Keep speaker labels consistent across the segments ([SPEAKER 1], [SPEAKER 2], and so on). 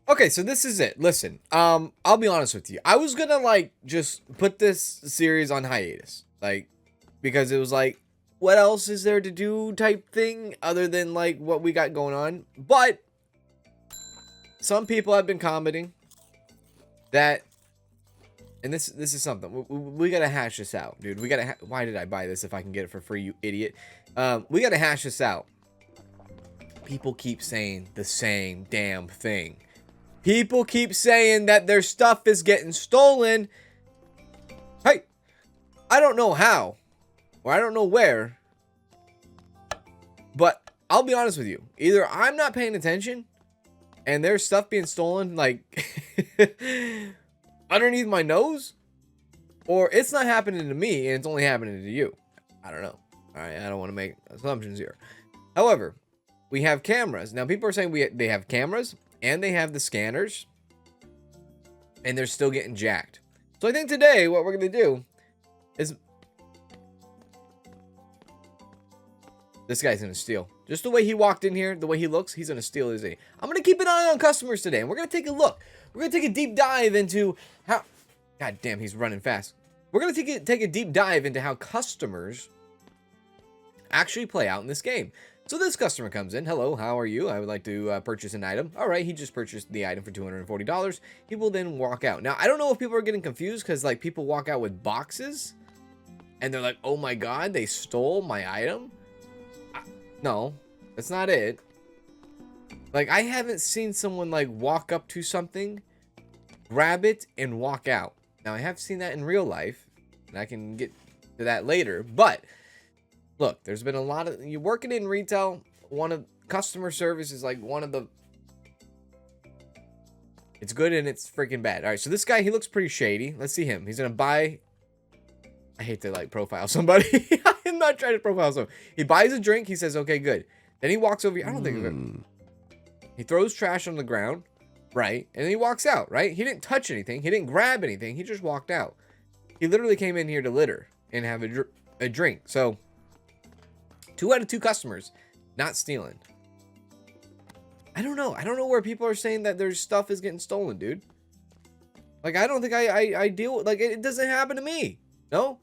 [SPEAKER 1] Okay, so this is it. Listen, I'll be honest with you. I was gonna like just put this series on hiatus, like because it was like, what else is there to do type thing other than like what we got going on. But some people have been commenting that, and this is something we gotta hash this out, dude. We gotta. Why did I buy this if I can get it for free, you idiot? We gotta hash this out. People keep saying the same damn thing. People keep saying that their stuff is getting stolen. Hey, I don't know how, or I don't know where, but I'll be honest with you. Either I'm not paying attention, and there's stuff being stolen, like, underneath my nose, or it's not happening to me, and it's only happening to you. I don't know. All right, I don't want to make assumptions here. However, we have cameras. Now, people are saying they have cameras, and they have the scanners, and they're still getting jacked. So I think today what we're going to do is... This guy's going to steal. Just the way he walked in here, the way he looks, he's going to steal, isn't he? I'm going to keep an eye on customers today, and we're going to take a look. We're going to take a deep dive into how... God damn, he's running fast. We're going to take a deep dive into how customers actually play out in this game. So this customer comes in. Hello, how are you? I would like to purchase an item. All right, he just purchased the item for $240. He will then walk out. Now, I don't know if people are getting confused because, like, people walk out with boxes. And they're like, oh my god, they stole my item? No, that's not it. Like, I haven't seen someone, like, walk up to something, grab it, and walk out. Now, I have seen that in real life. And I can get to that later. But... look, there's been a lot of... you working in retail, one of... customer service is like one of the... it's good and it's freaking bad. All right, so this guy, he looks pretty shady. Let's see him. He's going to buy... I hate to, like, profile somebody. I'm not trying to profile someone. He buys a drink. He says, okay, good. Then he walks over here. I don't think of it. He throws trash on the ground, right? And then he walks out, right? He didn't touch anything. He didn't grab anything. He just walked out. He literally came in here to litter and have a drink. So... 2 out of 2 customers not stealing. I don't know. I don't know where people are saying that their stuff is getting stolen, dude. Like, I don't think I deal with... like, it doesn't happen to me. No?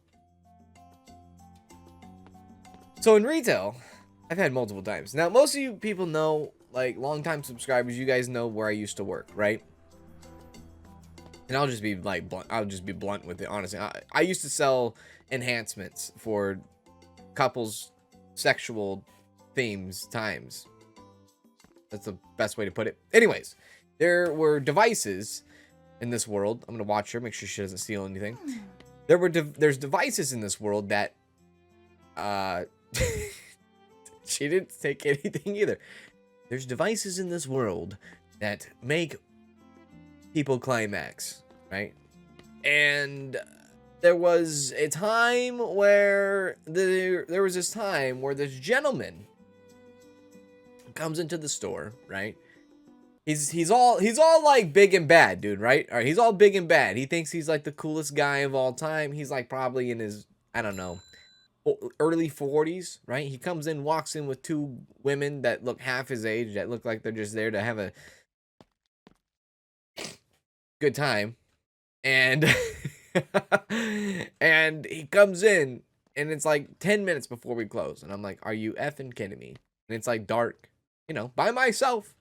[SPEAKER 1] So, in retail, I've had multiple times. Now, most of you people know, like, long-time subscribers, you guys know where I used to work, right? And I'll just be, like, blunt. I'll just be blunt with it, honestly. I used to sell enhancements for couples... sexual themes times. That's the best way to put it. Anyways, there were devices in this world. I'm gonna watch her, make sure she doesn't steal anything. There's devices in this world that she didn't take anything either. There's devices in this world that make people climax, right? And there was a time where there was this time where this gentleman comes into the store, right? He's all like big and bad, dude, right? All right, he's all big and bad. He thinks he's like the coolest guy of all time. He's like probably in his, I don't know, early 40s, right? He comes in, walks in with 2 women that look half his age, that look like they're just there to have a good time. And and he comes in, and it's like 10 minutes before we close. And I'm like, are you effing kidding me? And it's like dark, you know, by myself.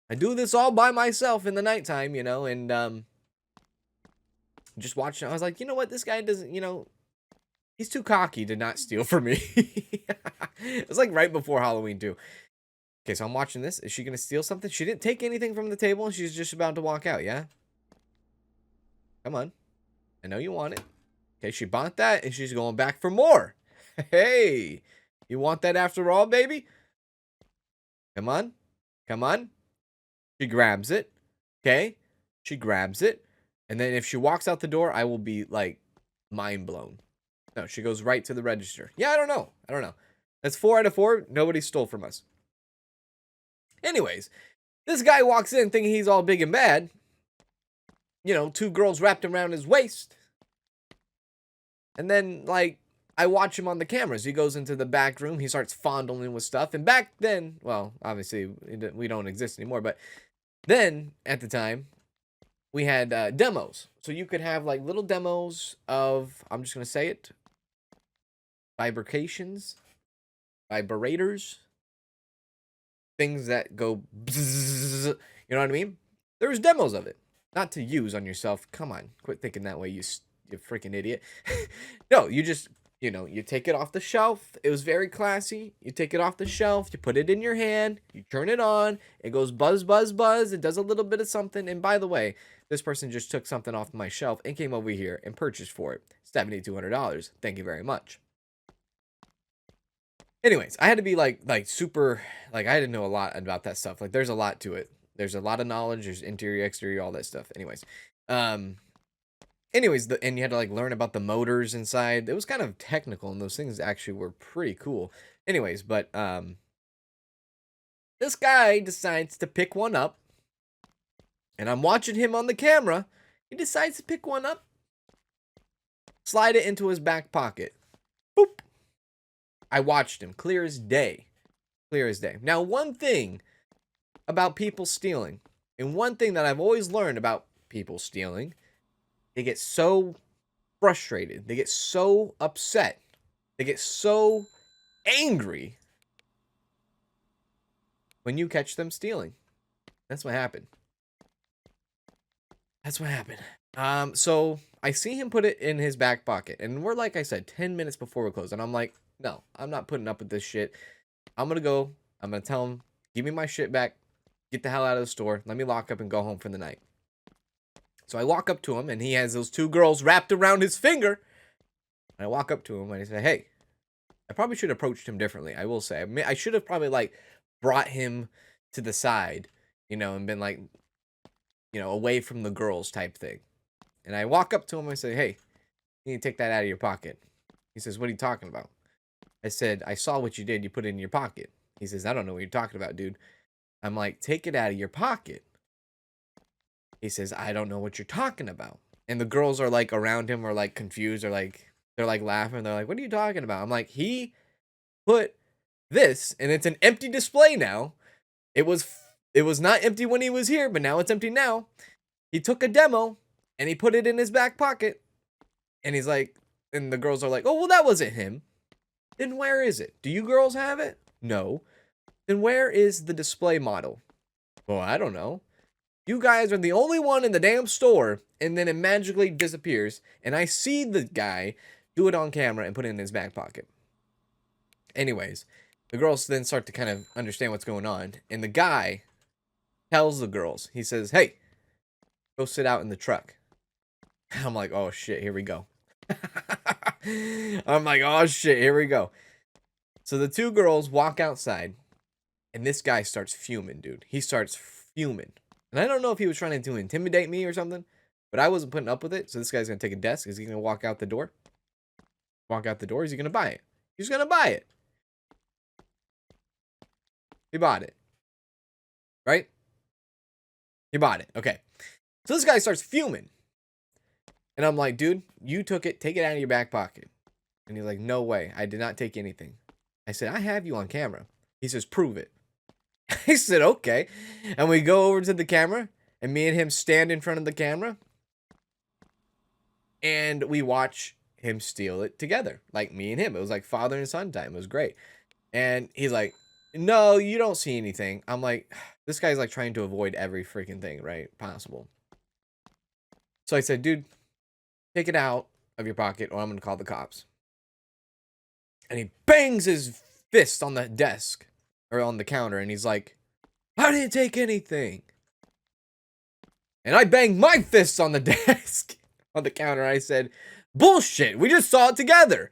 [SPEAKER 1] I do this all by myself in the nighttime, you know, and just watching. I was like, you know what? This guy doesn't, you know, he's too cocky to not steal from me. It was like right before Halloween, too. Okay, so I'm watching this. Is she going to steal something? She didn't take anything from the table, and she's just about to walk out, yeah? Come on. I know you want it. Okay, she bought that, and she's going back for more. Hey, you want that after all, baby? Come on. Come on. She grabs it. Okay? She grabs it. And then if she walks out the door, I will be, like, mind blown. No, she goes right to the register. Yeah, I don't know. I don't know. That's 4 out of 4. Nobody stole from us. Anyways, this guy walks in thinking he's all big and bad. You know, 2 girls wrapped around his waist. And then, like, I watch him on the cameras. He goes into the back room. He starts fondling with stuff. And back then, well, obviously, we don't exist anymore. But Then, at the time, we had demos. So you could have like little demos of, I'm just going to say it, vibrations, vibrators, things that go bzzz, you know what I mean? There's demos of it. Not to use on yourself. Come on, quit thinking that way, you freaking idiot. No, you just, you take it off the shelf. It was very classy. You take it off the shelf, you put it in your hand, you turn it on, it goes buzz, buzz, buzz. It does a little bit of something. And by the way, this person just took something off my shelf and came over here and purchased for it. $7,200. Thank you very much. Anyways, I had to be like super, like I had to know a lot about that stuff. Like there's a lot to it. There's a lot of knowledge. There's interior, exterior, all that stuff. And you had to like learn about the motors inside. It was kind of technical, and those things actually were pretty cool. But this guy decides to pick one up, and I'm watching him on the camera. He decides to pick one up, slide it into his back pocket. Boop. I watched him, clear as day. Clear as day. Now, one thing about people stealing, and one thing that I've always learned about people stealing, they get so frustrated. They get so upset. They get so angry when you catch them stealing. That's what happened. That's what happened. So I see him put it in his back pocket, and we're, like I said, 10 minutes before we close, and I'm like, no, I'm not putting up with this shit. I'm gonna go. I'm gonna tell him, give me my shit back. Get the hell out of the store. Let me lock up and go home for the night. So I walk up to him, and he has those two girls wrapped around his finger. And I walk up to him, and I say, hey, I probably should have approached him differently. I will say, I should have probably like brought him to the side, and been like, away from the girls type thing. And I walk up to him and I say, hey, you need to take that out of your pocket. He says, what are you talking about? I said, I saw what you did. You put it in your pocket. He says, I don't know what you're talking about, dude. I'm like, take it out of your pocket. He says, I don't know what you're talking about. And the girls are like around him are like confused. They're like laughing. They're like, what are you talking about? I'm like, he put this, and it's an empty display now. It was not empty when he was here, but now it's empty now. He took a demo and he put it in his back pocket. And he's like, and the girls are like, oh, well, that wasn't him. Then where is it? Do you girls have it? No. Then where is the display model? Well, I don't know. You guys are the only one in the damn store, and then it magically disappears, and I see the guy do it on camera and put it in his back pocket. Anyways, the girls then start to kind of understand what's going on, and the guy tells the girls, he says, hey, go sit out in the truck. I'm like, oh shit, here we go. I'm like, oh shit, here we go. So the two girls walk outside, and this guy starts fuming, dude. He starts fuming. And I don't know if he was trying to intimidate me or something, but I wasn't putting up with it. So this guy's going to take a desk. Is he going to walk out the door? Walk out the door? Is he going to buy it? He's going to buy it. He bought it. Right? He bought it. Okay. So this guy starts fuming. And I'm like, dude, you took it. Take it out of your back pocket. And he's like, no way. I did not take anything. I said, I have you on camera. He says, prove it. I said, okay. And we go over to the camera, and me and him stand in front of the camera, and we watch him steal it together. Like me and him. It was like father and son time. It was great. And he's like, no, you don't see anything. I'm like, this guy's like trying to avoid every freaking thing, right? Possible. So I said, dude, take it out of your pocket or I'm going to call the cops. And he bangs his fist on the desk or on the counter. And he's like, I didn't take anything. And I banged my fists on the desk on the counter. I said, bullshit. We just saw it together.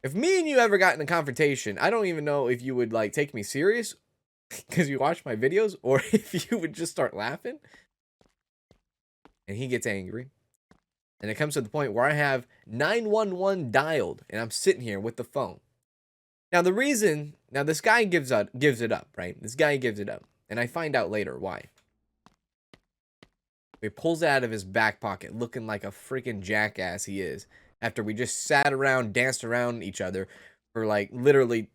[SPEAKER 1] If me and you ever got in a confrontation, I don't even know if you would like take me serious because you watch my videos or if you would just start laughing. And he gets angry. And it comes to the point where I have 911 dialed and I'm sitting here with the phone. Now this guy gives it up, right? This guy gives it up. And I find out later why. He pulls it out of his back pocket looking like a freaking jackass he is. After we just sat around, danced around each other for like literally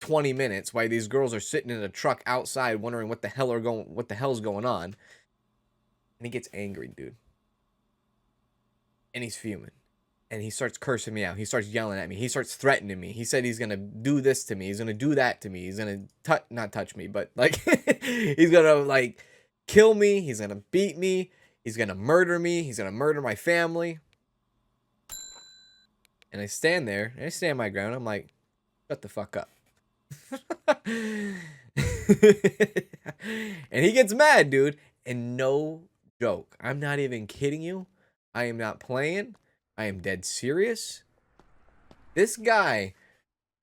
[SPEAKER 1] 20 minutes while these girls are sitting in a truck outside wondering what the hell's going on. And he gets angry, dude. And he's fuming. And he starts cursing me out. He starts yelling at me. He starts threatening me. He said he's going to do this to me. He's going to do that to me. He's going to not touch me, but like he's going to like kill me. He's going to beat me. He's going to murder me. He's going to murder my family. And I stand there, and I stand my ground. I'm like, shut the fuck up. And he gets mad, dude. And no joke. I'm not even kidding you. I am not playing. I am dead serious. This guy,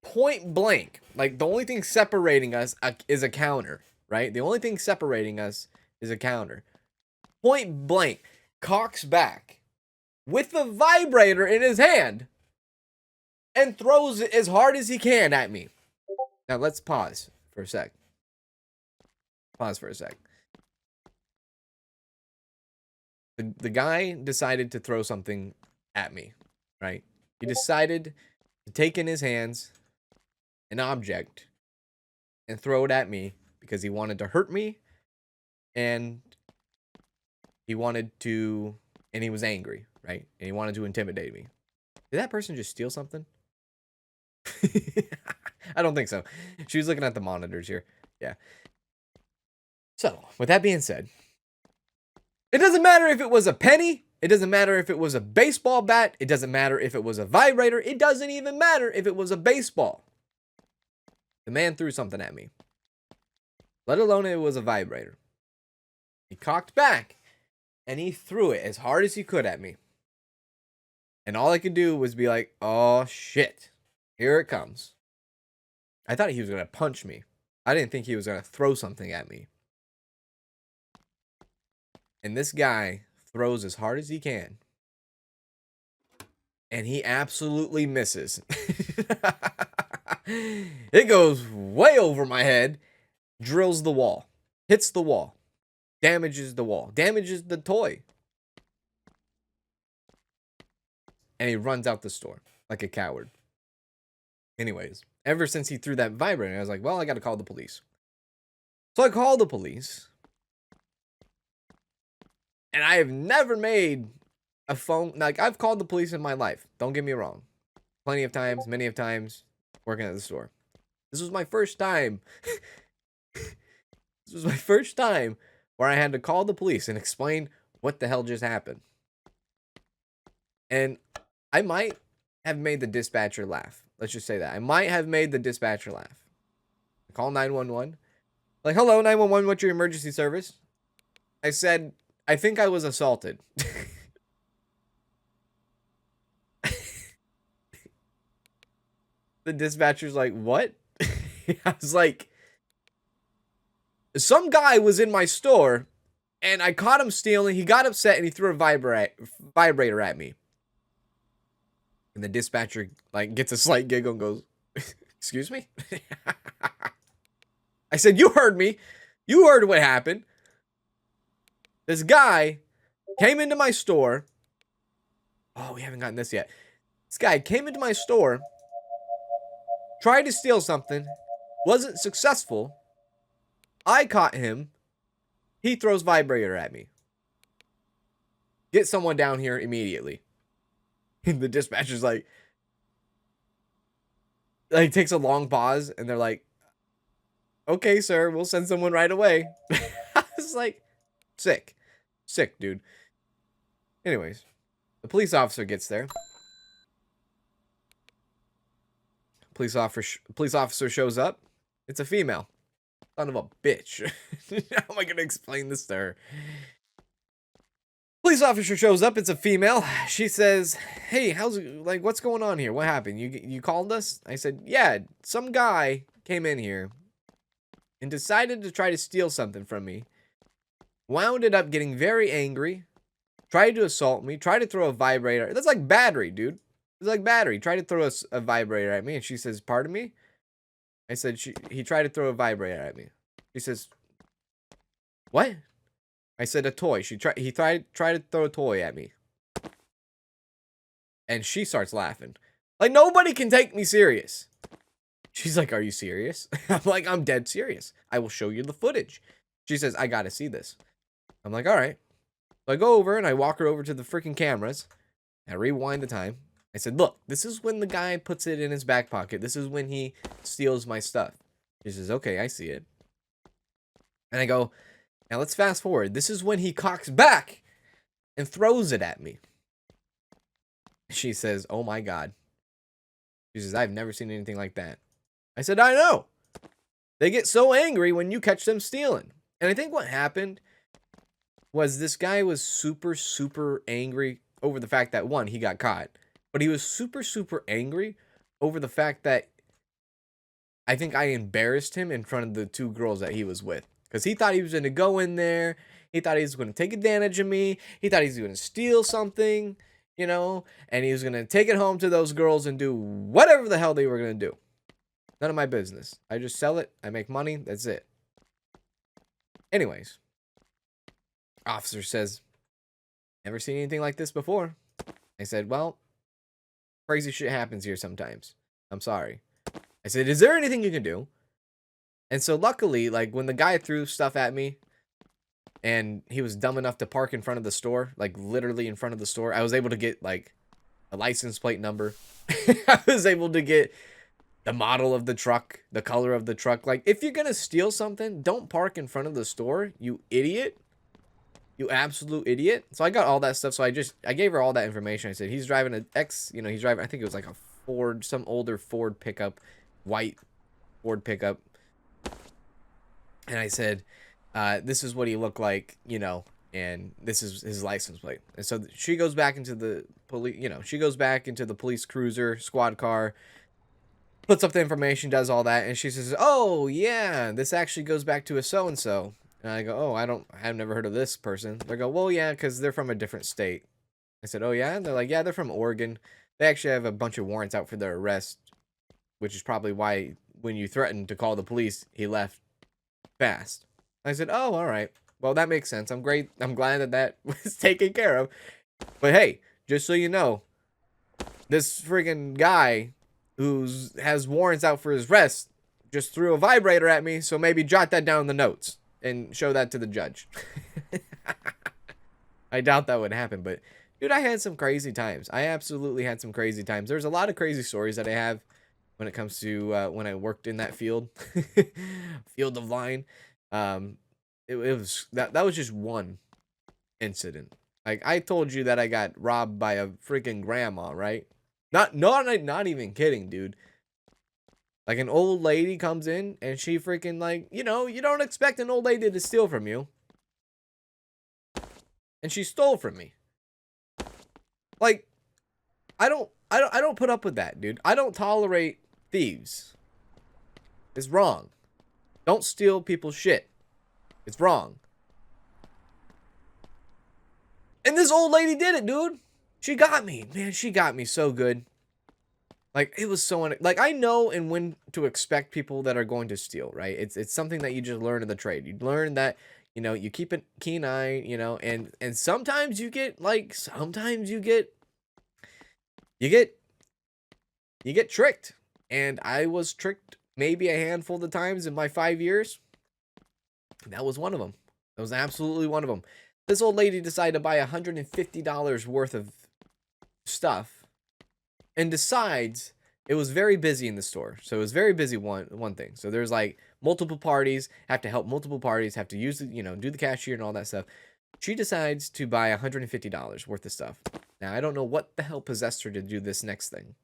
[SPEAKER 1] point blank, like the only thing separating us is a counter, right? The only thing separating us is a counter. Point blank, cocks back with the vibrator in his hand and throws it as hard as he can at me. Now let's pause for a sec. Pause for a sec. The guy decided to throw something at me, right? He decided to take in his hands an object and throw it at me because he wanted to hurt me and he was angry, right? And he wanted to intimidate me. Did that person just steal something? I don't think so. She was looking at the monitors here. Yeah. So, with that being said, it doesn't matter if it was a penny. It doesn't matter if it was a baseball bat. It doesn't matter if it was a vibrator. It doesn't even matter if it was a baseball. The man threw something at me. Let alone it was a vibrator. He cocked back and he threw it as hard as he could at me. And all I could do was be like, oh shit, here it comes. I thought he was going to punch me. I didn't think he was going to throw something at me. And this guy throws as hard as he can. And he absolutely misses. It goes way over my head. Drills the wall. Hits the wall. Damages the wall. Damages the toy. And he runs out the store like a coward. Anyways, ever since he threw that vibrator, I was like, well, I got to call the police. So I called the police. And I have never made a phone, like I've called the police in my life. Don't get me wrong. Plenty of times, many of times, working at the store. This was my first time. This was my first time where I had to call the police and explain what the hell just happened. And I might have made the dispatcher laugh. Let's just say that. I might have made the dispatcher laugh. I call 911. Like, hello, 911, what's your emergency service? I said, I think I was assaulted. The dispatcher's like, what? I was like, some guy was in my store and I caught him stealing. He got upset and he threw a vibrator at me. And the dispatcher like gets a slight giggle and goes, excuse me? I said, you heard me. You heard what happened. This guy came into my store. Oh, we haven't gotten this yet. This guy came into my store, tried to steal something, wasn't successful. I caught him. He throws vibrator at me. Get someone down here immediately. And the dispatcher's like takes a long pause and they're like, okay, sir, we'll send someone right away. I was like, sick, dude. Anyways, the police officer gets there. Police officer shows up. It's a female. Son of a bitch. How am I going to explain this to her? Police officer shows up. It's a female. She says, hey, what's going on here? What happened? You called us? I said, yeah, some guy came in here and decided to try to steal something from me. Wound up getting very angry. Tried to assault me. Tried to throw a vibrator. That's like battery, dude. It's like battery. Tried to throw a vibrator at me. And she says, pardon me? I said, he tried to throw a vibrator at me. She says, what? I said, a toy. He tried to throw a toy at me. And she starts laughing. Like, nobody can take me serious. She's like, are you serious? I'm like, I'm dead serious. I will show you the footage. She says, I gotta see this. I'm like, all right. So I go over and I walk her over to the freaking cameras. I rewind the time. I said, look, this is when the guy puts it in his back pocket. This is when he steals my stuff. She says, okay, I see it. And I go, now let's fast forward. This is when he cocks back and throws it at me. She says, oh my God. She says, I've never seen anything like that. I said, I know. They get so angry when you catch them stealing. And I think what happened was this guy was super, super angry over the fact that, one, he got caught. But he was super, super angry over the fact that I think I embarrassed him in front of the two girls that he was with. Because he thought he was going to go in there. He thought he was going to take advantage of me. He thought he was going to steal something, you know. And he was going to take it home to those girls and do whatever the hell they were going to do. None of my business. I just sell it. I make money. That's it. Anyways. Officer says, never seen anything like this before. I said, well, crazy shit happens here sometimes. I'm sorry. I said, is there anything you can do? And so luckily, like when the guy threw stuff at me and he was dumb enough to park in front of the store, like literally in front of the store, I was able to get like a license plate number. I was able to get the model of the truck, the color of the truck. Like if you're going to steal something, don't park in front of the store, you idiot. You absolute idiot. So I got all that stuff. So I gave her all that information. I said, he's driving an he's driving, I think it was like a Ford, some older Ford pickup, white Ford pickup. And I said, this is what he looked like, and this is his license plate. And so she goes back into the police, she goes back into the police cruiser, squad car, puts up the information, does all that. And she says, oh yeah, this actually goes back to a so-and-so. And I go, oh, I've never heard of this person. They go, well, yeah, because they're from a different state. I said, oh, yeah? And they're like, yeah, they're from Oregon. They actually have a bunch of warrants out for their arrest, which is probably why when you threatened to call the police, he left fast. I said, oh, all right. Well, that makes sense. I'm glad that was taken care of. But hey, just so you know, this friggin' guy who has warrants out for his arrest just threw a vibrator at me, so maybe jot that down in the notes. And show that to the judge. I doubt that would happen, but dude, I had some crazy times. I absolutely had some crazy times. There's a lot of crazy stories that I have when it comes to when I worked in that field, field of line. It was that was just one incident. Like I told you that I got robbed by a freaking grandma, right? Not even kidding, dude. Like an old lady comes in and she freaking like, you don't expect an old lady to steal from you. And she stole from me. Like, I don't put up with that, dude. I don't tolerate thieves. It's wrong. Don't steal people's shit. It's wrong. And this old lady did it, dude. She got me. Man, she got me so good. Like, it was so... Like, I know and when to expect people that are going to steal, right? It's something that you just learn in the trade. You learn that, you keep a keen eye, and sometimes you get, like... Sometimes you get... You get tricked. And I was tricked maybe a handful of times in my 5 years. That was one of them. That was absolutely one of them. This old lady decided to buy $150 worth of stuff. And decides it was very busy in the store. So it was very busy one thing. So there's like multiple parties, have to help multiple parties, have to use the, do the cashier and all that stuff. She decides to buy $150 worth of stuff. Now, I don't know what the hell possessed her to do this next thing.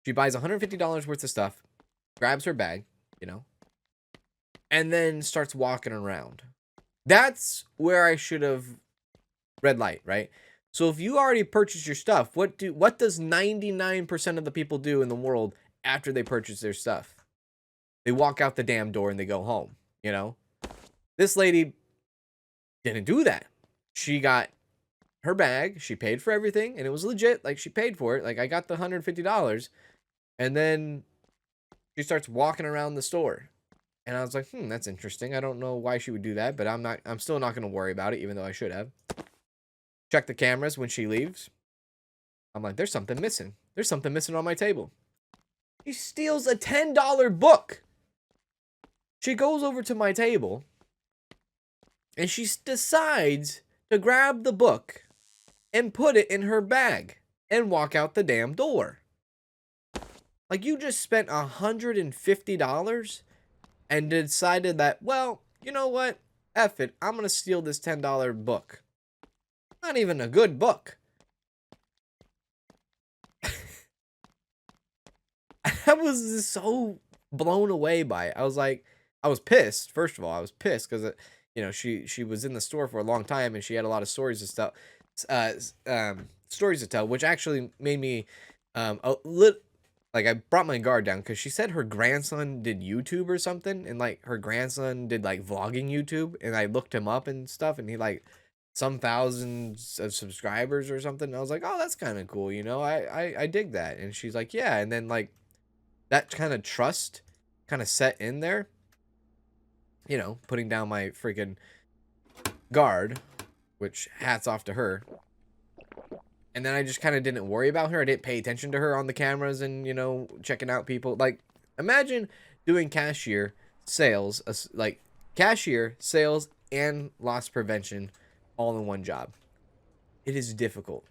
[SPEAKER 1] She buys $150 worth of stuff, grabs her bag, and then starts walking around. That's where I should have red light, right? So if you already purchased your stuff, what does 99% of the people do in the world after they purchase their stuff? They walk out the damn door and they go home, This lady didn't do that. She got her bag, she paid for everything, and it was legit. Like, she paid for it. Like, I got the $150, and then she starts walking around the store. And I was like, that's interesting. I don't know why she would do that, but I'm still not going to worry about it, even though I should have. Check the cameras when she leaves. I'm like, there's something missing. There's something missing on my table. She steals a $10 book. She goes over to my table and she decides to grab the book and put it in her bag and walk out the damn door. Like, you just spent $150 and decided that, well, you know what? F it. I'm going to steal this $10 book. Not even a good book. I was just so blown away by it. I was pissed. First of all, I was pissed because, she was in the store for a long time and she had a lot of stories and stuff, stories to tell, which actually made me like, I brought my guard down because she said her grandson did YouTube or something, and like her grandson did like vlogging YouTube, and I looked him up and stuff, and he like some thousands of subscribers or something. And I was like, oh, that's kind of cool, I dig that. And she's like, yeah, and then like that kind of trust kind of set in there, putting down my freaking guard, which hats off to her. And then I just kind of didn't worry about her. I didn't pay attention to her on the cameras and, checking out people. Like, imagine doing cashier, sales, and loss prevention all in one job. It is difficult.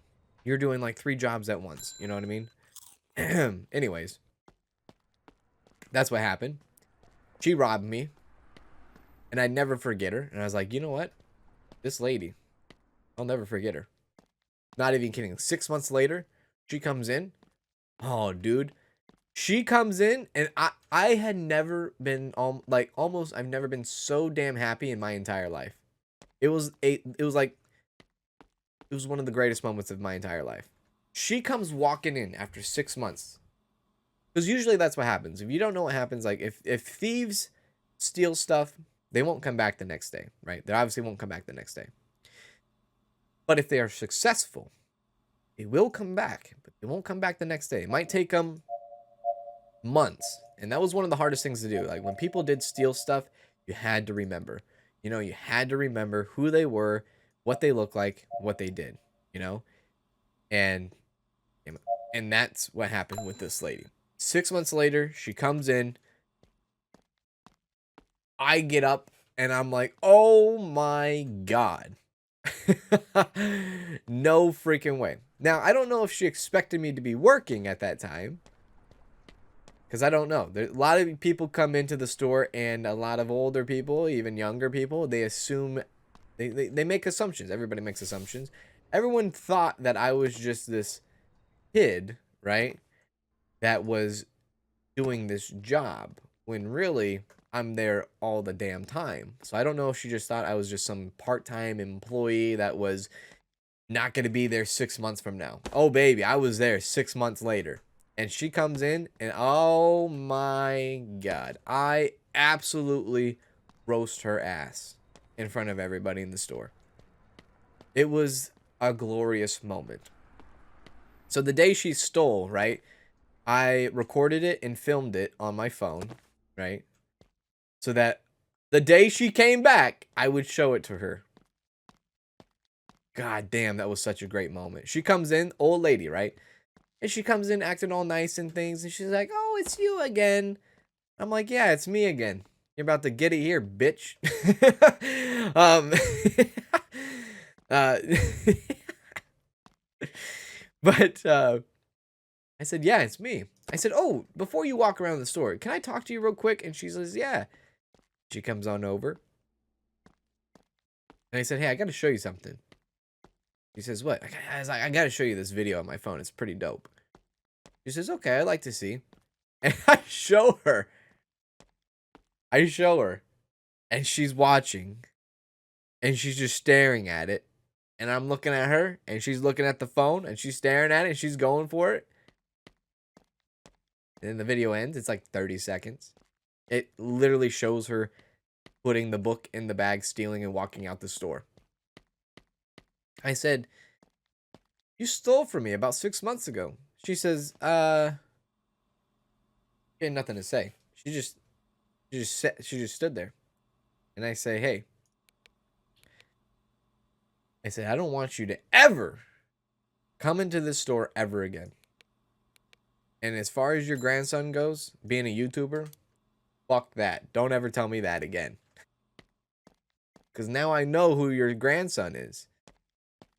[SPEAKER 1] You're doing like 3 jobs at once. You know what I mean? Anyways, that's what happened. She robbed me. And I'd never forget her. And I was like, you know what? This lady, I'll never forget her. Not even kidding. 6 months later, she comes in. Oh, dude. She comes in, and I had never been, I've never been so damn happy in my entire life. It was one of the greatest moments of my entire life. She comes walking in after 6 months. Because usually that's what happens. If you don't know what happens, like, if thieves steal stuff, they won't come back the next day, right? They obviously won't come back the next day. But if they are successful, they will come back, but they won't come back the next day. It might take them months. And that was one of the hardest things to do. Like, when people did steal stuff, you had to remember. You had to remember who they were, what they looked like, what they did, And that's what happened with this lady. 6 months later, she comes in. I get up, and I'm like, oh my God. No freaking way. Now, I don't know if she expected me to be working at that time, because I don't know. There, a lot of people come into the store, and a lot of older people, even younger people, they assume, they make assumptions. Everybody makes assumptions. Everyone thought that I was just this kid, right, that was doing this job, when really I'm there all the damn time. So I don't know if she just thought I was just some part-time employee that was not going to be there 6 months from now. Oh, baby, I was there 6 months later. And she comes in, and oh my God, I absolutely roast her ass in front of everybody in the store. It was a glorious moment. So the day she stole, right, I recorded it and filmed it on my phone, right? So that the day she came back, I would show it to her. God damn, that was such a great moment. She comes in, old lady, right? And she comes in acting all nice and things. And she's like, oh, it's you again. I'm like, yeah, it's me again. You're about to get it here, bitch. But I said, yeah, it's me. I said, oh, before you walk around the store, can I talk to you real quick? And she says, yeah. She comes on over. And I said, hey, I got to show you something. She says, what? I was like, I got to show you this video on my phone. It's pretty dope. She says, okay, I'd like to see. And I show her. And she's watching. And she's just staring at it. And I'm looking at her. And she's looking at the phone. And she's staring at it. And she's going for it. And then the video ends. It's like 30 seconds. It literally shows her putting the book in the bag, stealing, and walking out the store. I said, you stole from me about 6 months ago. She says, she had nothing to say. She just stood there. And I say, hey. I said, I don't want you to ever come into this store ever again. And as far as your grandson goes, being a YouTuber, fuck that. Don't ever tell me that again. Because now I know who your grandson is.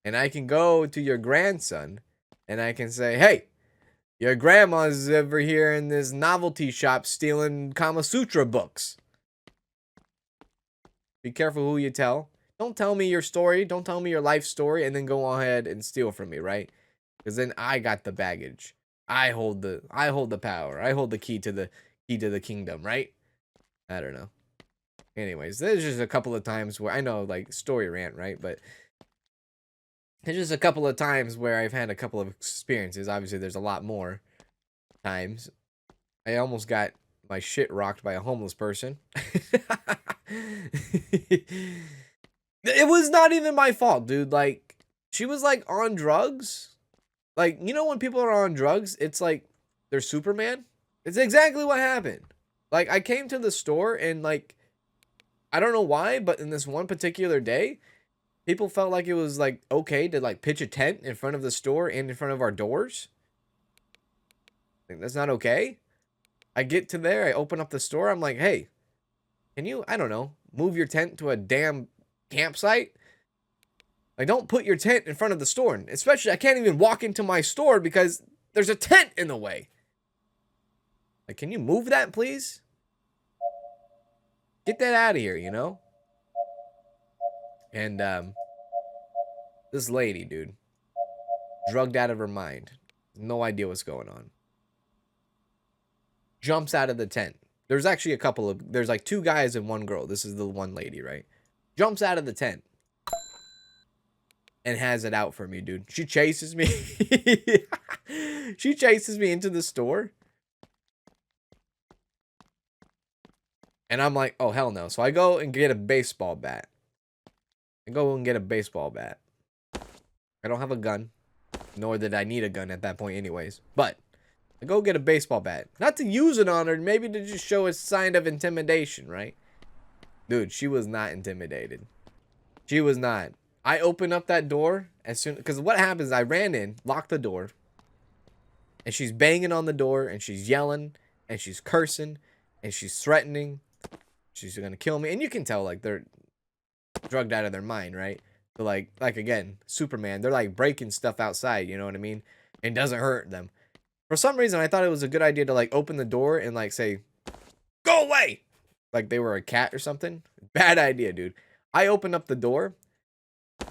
[SPEAKER 1] And I can go to your grandson and I can say, hey, your grandma's over here in this novelty shop stealing Kama Sutra books. Be careful who you tell. Don't tell me your story. Don't tell me your life story and then go ahead and steal from me, right? Because then I got the baggage. I hold the power. I hold the key to the kingdom, right? I don't know. Anyways, there's just a couple of times where I know, like, story rant, right? But there's just a couple of times where I've had a couple of experiences. Obviously, there's a lot more times. I almost got my shit rocked by a homeless person. It was not even my fault, dude. Like, she was, like, on drugs. Like, you know when people are on drugs, it's like they're Superman? It's exactly what happened. Like, I came to the store and, like, I don't know why, but in this one particular day, people felt like it was, like, okay to, like, pitch a tent in front of the store and in front of our doors. Like, that's not okay. I get to there, I open up the store, I'm like, hey, can you, I don't know, move your tent to a damn campsite? Like, don't put your tent in front of the store. And especially, I can't even walk into my store because there's a tent in the way. Like, can you move that, please? Get that out of here, you know? And, this lady, dude, drugged out of her mind. No idea what's going on. Jumps out of the tent. There's actually there's like 2 guys and 1 girl. This is the one lady, right? Jumps out of the tent. And has it out for me, dude. She chases me. She chases me into the store. And I'm like, oh, hell no. So I go and get a baseball bat. I don't have a gun. Nor did I need a gun at that point anyways. But I go get a baseball bat. Not to use it on her. Maybe to just show a sign of intimidation, right? Dude, she was not intimidated. She was not. I open up that door as soon... Because what happens, I ran in, locked the door. And she's banging on the door. And she's yelling. And she's cursing. And she's threatening. She's gonna kill me. And you can tell, like, they're drugged out of their mind, right? So, like again, Superman. They're, like, breaking stuff outside, you know what I mean? And it doesn't hurt them. For some reason, I thought it was a good idea to, like, open the door and, like, say, go away! Like they were a cat or something. Bad idea, dude. I open up the door.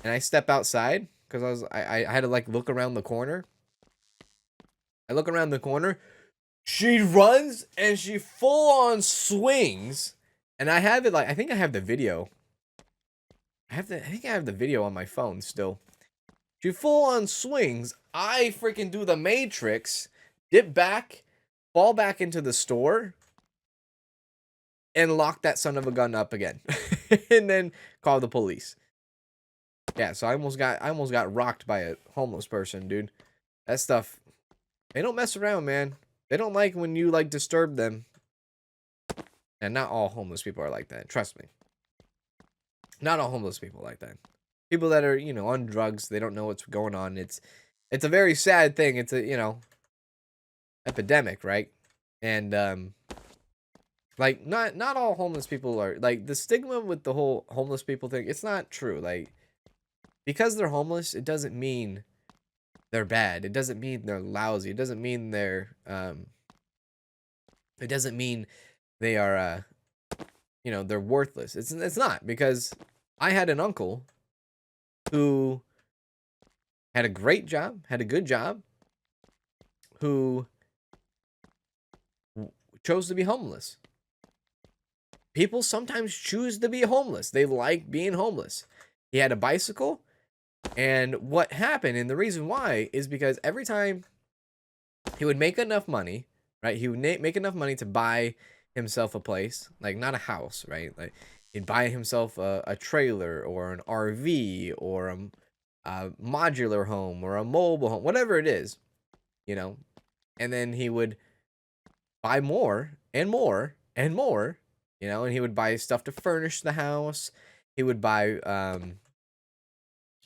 [SPEAKER 1] And I step outside. Because I had to, like, look around the corner. I look around the corner. She runs and she full on swings. And I have it, like, I think I have the video. I think I have the video on my phone still. She full on swings. I freaking do the Matrix. Dip back. Fall back into the store. And lock that son of a gun up again. And then call the police. Yeah, so I almost got rocked by a homeless person, dude. That stuff, they don't mess around, man. They don't like when you, like, disturb them. And not all homeless people are like that. Trust me. Not all homeless people are like that. People that are, you know, on drugs, they don't know what's going on. It's a very sad thing. It's a, you know, epidemic, right? And, like, not all homeless people are, like, the stigma with the whole homeless people thing, it's not true. Like, because they're homeless, it doesn't mean they're bad. It doesn't mean they're lousy. It doesn't mean they're, it doesn't mean they are, you know, they're worthless. It's not, because I had an uncle who had a great job, had a good job, who chose to be homeless. People sometimes choose to be homeless. They like being homeless. He had a bicycle, and what happened, and the reason why, is because every time he would make enough money, right? He would make enough money to buy himself a place, like not a house, right? Like he'd buy himself a trailer or an RV or a modular home or a mobile home, whatever it is, you know. And then he would buy more and more and more, you know, and he would buy stuff to furnish the house. He would buy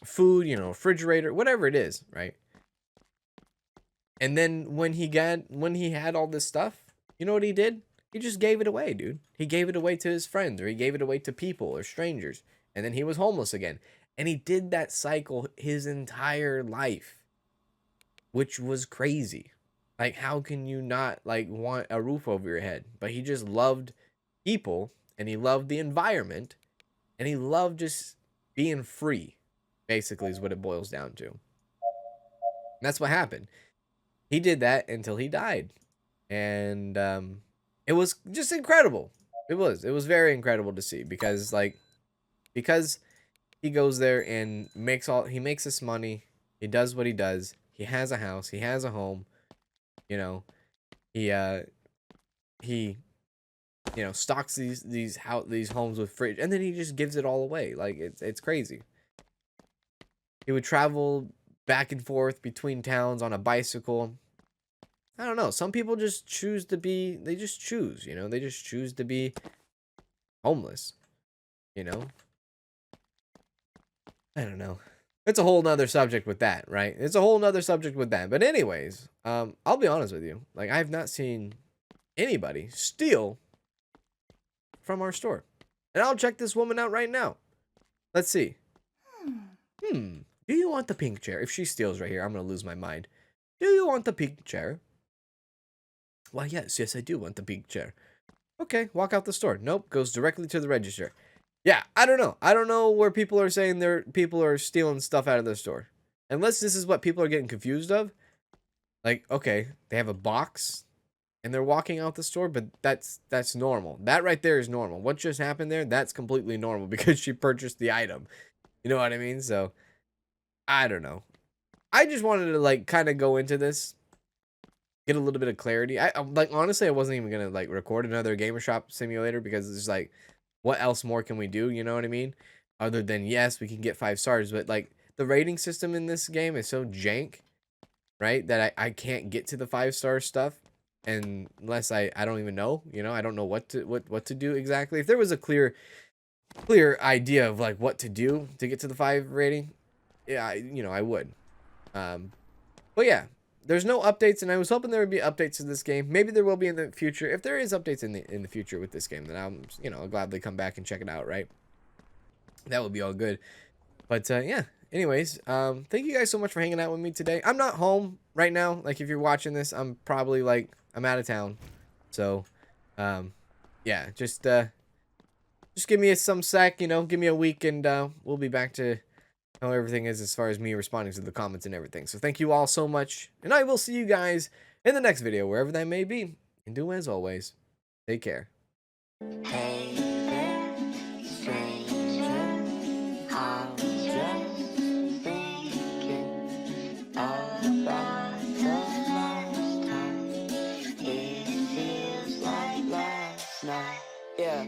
[SPEAKER 1] food, you know, refrigerator, whatever it is, right? And then when he had all this stuff, you know what he did? He just gave it away, dude. He gave it away to his friends, or he gave it away to people or strangers. And then he was homeless again. And he did that cycle his entire life, which was crazy. Like, how can you not like want a roof over your head? But he just loved people, and he loved the environment, and he loved just being free, basically, is what it boils down to. And that's what happened. He did that until he died. And it was just incredible. It was very incredible to see, because he goes there and he makes this money. He does what he does. He has a house. He has a home. You know, he stocks these homes with fridge, and then he just gives it all away. Like, it's crazy. He would travel back and forth between towns on a bicycle. I don't know. Some people just choose to be, they just choose to be homeless, you know? I don't know. It's a whole nother subject with that, right? It's a whole nother subject with that. But anyways, I'll be honest with you. Like, I have not seen anybody steal from our store. And I'll check this woman out right now. Let's see. Do you want the pink chair? If she steals right here, I'm going to lose my mind. Do you want the pink chair? Why, yes, I do want the pink chair. Okay, walk out the store. Nope, goes directly to the register. Yeah, I don't know. I don't know where people are saying people are stealing stuff out of the store. Unless this is what people are getting confused of. Like, okay, they have a box and they're walking out the store, but that's normal. That right there is normal. What just happened there, that's completely normal because she purchased the item. You know what I mean? So, I don't know. I just wanted to, like, kind of go into this, get a little bit of clarity. Like, honestly, I wasn't even gonna, like, record another Gamer Shop simulator, because it's like, what else more can we do? You know what I mean? Other than, yes, we can get 5 stars, but like, the rating system in this game is so jank, right, that I can't get to the 5-star stuff unless I don't even know. You know, I don't know what to do exactly. If there was a clear idea of like what to do to get to the 5 rating, yeah, I would. But yeah, there's no updates, and I was hoping there would be updates to this game. Maybe there will be in the future. If there is updates in the future with this game, then I'll gladly come back and check it out, right? That would be all good. But yeah, anyways, thank you guys so much for hanging out with me today. I'm not home right now. Like, if you're watching this, I'm probably like, I'm out of town. So yeah, just give me some sec, give me a week, and we'll be back to how everything is as far as me responding to the comments and everything. So thank you all so much, and I will see you guys in the next video, wherever that may be. And do as always, take care.
[SPEAKER 2] Hey there, stranger, I was just thinking about the last time. It feels like last night. Yeah.